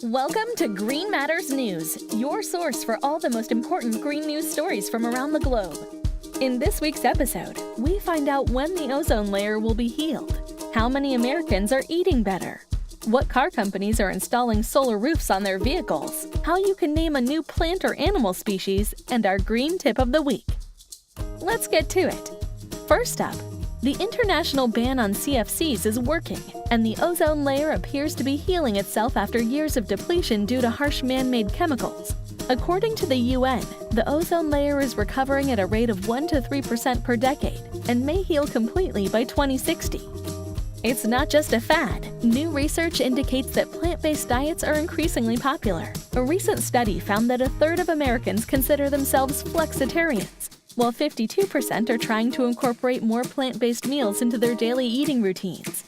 Welcome to Green Matters News, your source for all the most important green news stories from around the globe. In this week's episode, we find out when the ozone layer will be healed, how many Americans are eating better, what car companies are installing solar roofs on their vehicles, how you can name a new plant or animal species, and our green tip of the week. Let's get to it. First up, the international ban on CFCs is working, and the ozone layer appears to be healing itself after years of depletion due to harsh man-made chemicals. According to the UN, the ozone layer is recovering at a rate of 1 to 3% per decade and may heal completely by 2060. It's not just a fad. New research indicates that plant-based diets are increasingly popular. A recent study found that a third of Americans consider themselves flexitarians, while 52% are trying to incorporate more plant-based meals into their daily eating routines.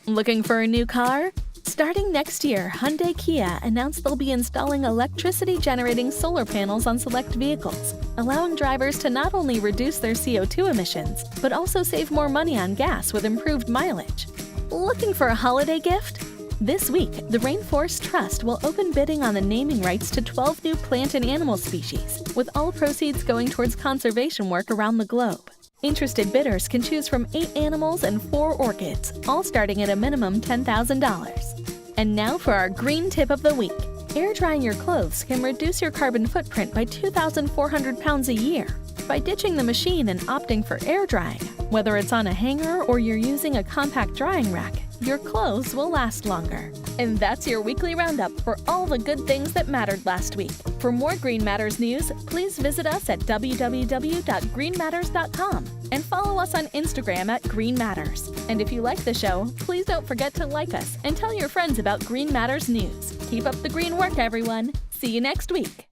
Looking for a new car? Starting next year, Hyundai Kia announced they'll be installing electricity-generating solar panels on select vehicles, allowing drivers to not only reduce their CO2 emissions, but also save more money on gas with improved mileage. Looking for a holiday gift? This week, the Rainforest Trust will open bidding on the naming rights to 12 new plant and animal species, with all proceeds going towards conservation work around the globe. Interested bidders can choose from 8 animals and 4 orchids, all starting at a minimum $10,000. And now for our green tip of the week. Air drying your clothes can reduce your carbon footprint by 2,400 pounds a year. By ditching the machine and opting for air drying, whether it's on a hanger or you're using a compact drying rack, your clothes will last longer. And that's your weekly roundup for all the good things that mattered last week. For more Green Matters news, please visit us at www.greenmatters.com and follow us on Instagram at Green Matters. And if you like the show, please don't forget to like us and tell your friends about Green Matters news. Keep up the green work, everyone. See you next week.